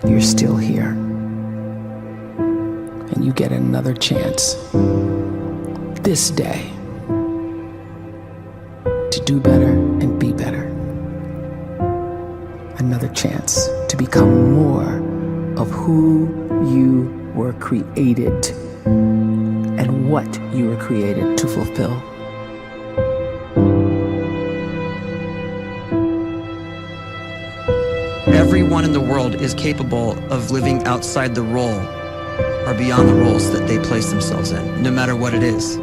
you're still here. And you get another chance this day to do better and be better. Another chance to become more of who you were created and what you were created to fulfill. Everyone in the world is capable of living outside the role or beyond the roles that they place themselves in, no matter what it is.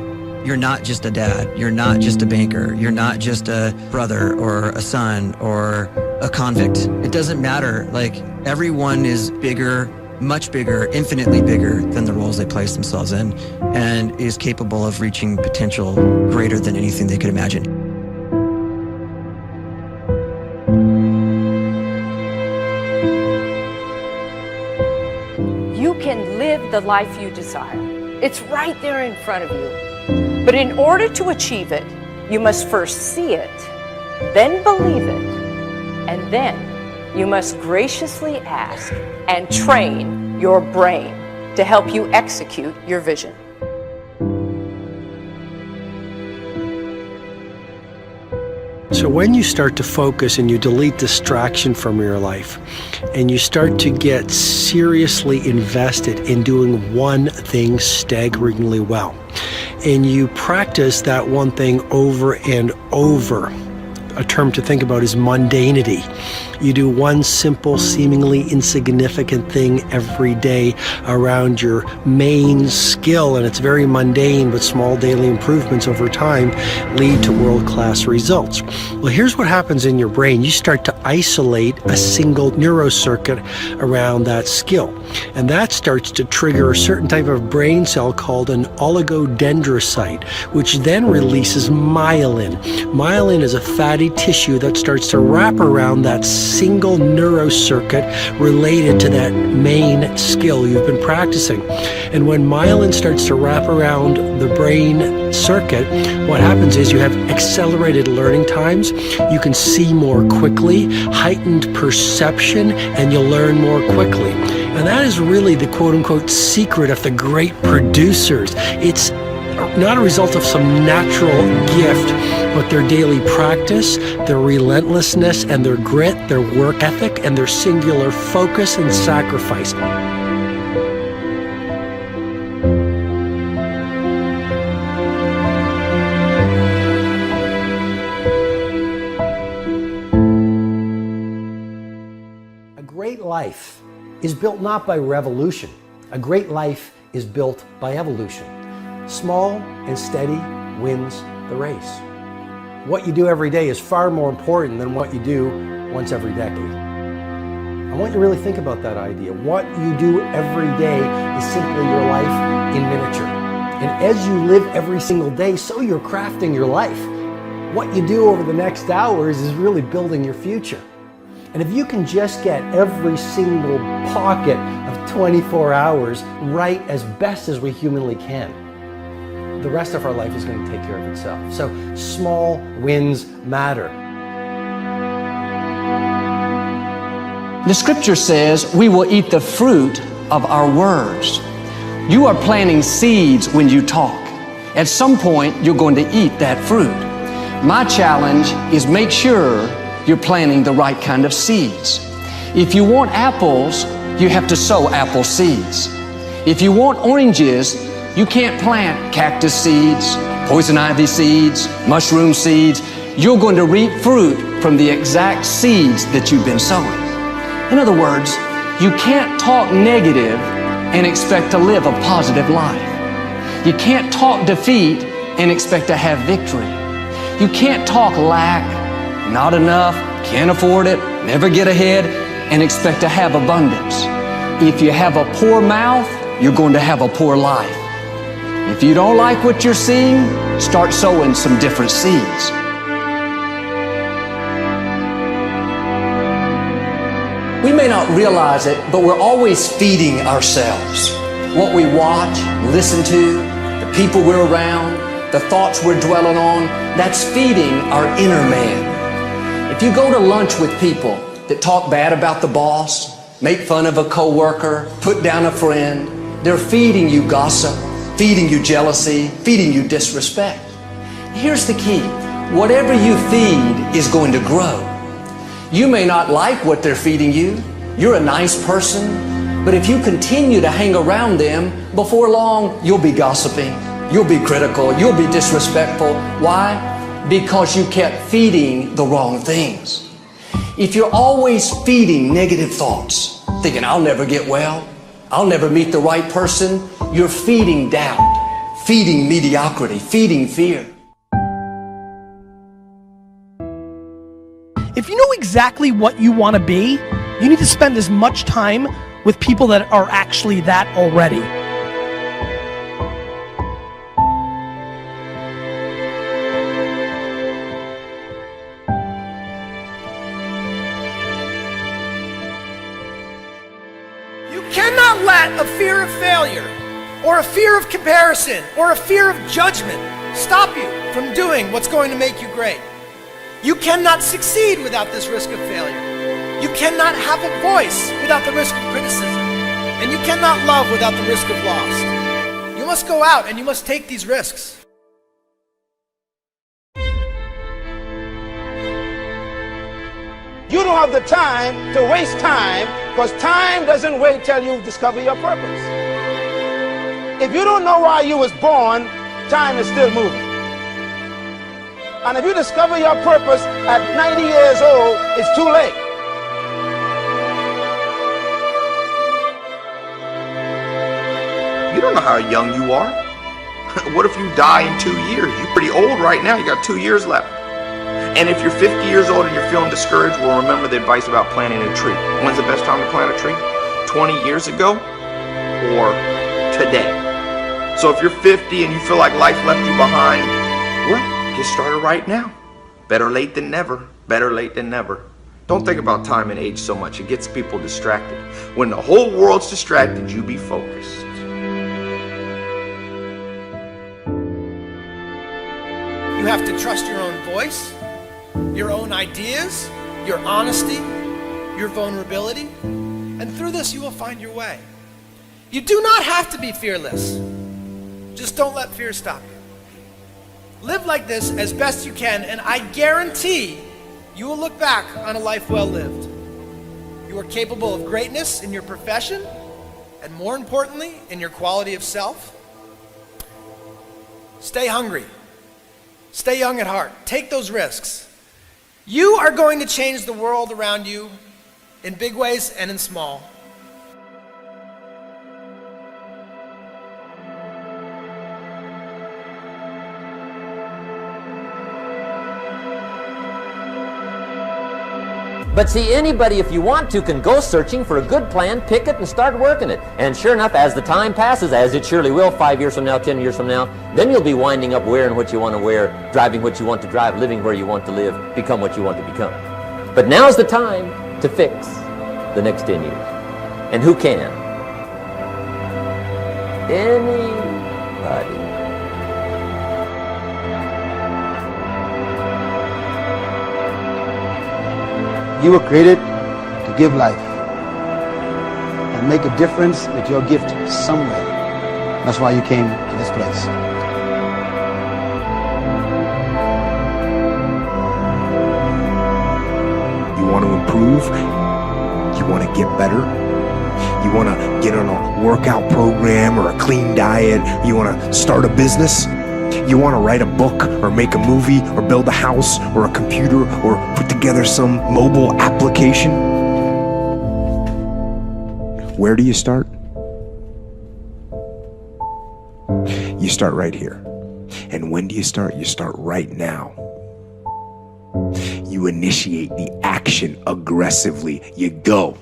You're not just a dad, you're not just a banker, you're not just a brother or a son or a convict. It doesn't matter. Like, everyone is bigger, much bigger, infinitely bigger than the roles they place themselves in, and is capable of reaching potential greater than anything they could imagine. You can live the life you desire. It's right there in front of you. But in order to achieve it, you must first see it, then believe it, and then you must graciously ask and train your brain to help you execute your vision. So when you start to focus and you delete distraction from your life, and you start to get seriously invested in doing one thing staggeringly well, and you practice that one thing over and over, a term to think about is mundanity. You do one simple, seemingly insignificant thing every day around your main skill, and it's very mundane, but small daily improvements over time lead to world-class results. Well, here's what happens in your brain. You start to isolate a single neurocircuit around that skill, and that starts to trigger a certain type of brain cell called an oligodendrocyte, which then releases myelin. Myelin is a fatty tissue that starts to wrap around that single neurocircuit related to that main skill you've been practicing. And when myelin starts to wrap around the brain circuit, what happens is you have accelerated learning times, you can see more quickly, heightened perception, and you'll learn more quickly. And that is really the quote-unquote secret of the great producers. It's not a result of some natural gift, but their daily practice, their relentlessness and their grit, their work ethic, and their singular focus and sacrifice. A great life is built not by revolution. A great life is built by evolution. Small and steady wins the race. What you do every day is far more important than what you do once every decade. I want you to really think about that idea. What you do every day is simply your life in miniature. And as you live every single day, so you're crafting your life. What you do over the next hours is really building your future. And if you can just get every single pocket of 24 hours right as best as we humanly can, the rest of our life is going to take care of itself. So small wins matter. The scripture says we will eat the fruit of our words. You are planting seeds when you talk. At some point, you're going to eat that fruit. My challenge is make sure you're planting the right kind of seeds. If you want apples, you have to sow apple seeds. If you want oranges, you can't plant cactus seeds, poison ivy seeds, mushroom seeds. You're going to reap fruit from the exact seeds that you've been sowing. In other words, you can't talk negative and expect to live a positive life. You can't talk defeat and expect to have victory. You can't talk lack, not enough, can't afford it, never get ahead, and expect to have abundance. If you have a poor mouth, you're going to have a poor life. If you don't like what you're seeing, start sowing some different seeds. We may not realize it, but we're always feeding ourselves. What we watch, listen to, the people we're around, the thoughts we're dwelling on, that's feeding our inner man. If you go to lunch with people that talk bad about the boss, make fun of a coworker, put down a friend. They're feeding you gossip, feeding you jealousy, feeding you disrespect. Here's the key. Whatever you feed is going to grow. You may not like what they're feeding you. You're a nice person, but if you continue to hang around them, before long, you'll be gossiping. You'll be critical. You'll be disrespectful. Why? Because you kept feeding the wrong things. If you're always feeding negative thoughts, thinking, I'll never get well, I'll never meet the right person, you're feeding doubt, feeding mediocrity, feeding fear. If you know exactly what you want to be, you need to spend as much time with people that are actually that already. You cannot let a fear of failure, or a fear of comparison, or a fear of judgment stop you from doing what's going to make you great. You cannot succeed without this risk of failure. You cannot have a voice without the risk of criticism. And you cannot love without the risk of loss. You must go out and you must take these risks. You don't have the time to waste time, because time doesn't wait till you discover your purpose. If you don't know why you was born, time is still moving. And if you discover your purpose at 90 years old, it's too late. You don't know how young you are. What if you die in 2 years? You're pretty old right now. You got 2 years left. And if you're 50 years old and you're feeling discouraged, well, remember the advice about planting a tree. When's the best time to plant a tree? 20 years ago or today? So if you're 50 and you feel like life left you behind, well, get started right now. Better late than never. Better late than never. Don't think about time and age so much. It gets people distracted. When the whole world's distracted, you be focused. You have to trust your own voice, your own ideas, your honesty, your vulnerability, and through this you will find your way. You do not have to be fearless. Just don't let fear stop you. Live like this as best you can, and I guarantee you will look back on a life well lived. You are capable of greatness in your profession, and more importantly, in your quality of self. Stay hungry. Stay young at heart. Take those risks. You are going to change the world around you in big ways and in small. But see, anybody, if you want to, can go searching for a good plan, pick it, and start working it. And sure enough, as the time passes, as it surely will 5 years from now, 10 years from now, then you'll be winding up wearing what you want to wear, driving what you want to drive, living where you want to live, become what you want to become. But now's the time to fix the next 10 years. And who can? Anybody. You were created to give life and make a difference with your gift somewhere. That's why you came to this place. You want to improve? You want to get better? You want to get on a workout program or a clean diet? You want to start a business? You want to write a book or make a movie or build a house or a computer or put together some mobile application? Where do you start? You start right here. And when do you start? You start right now. You initiate the action aggressively. You go.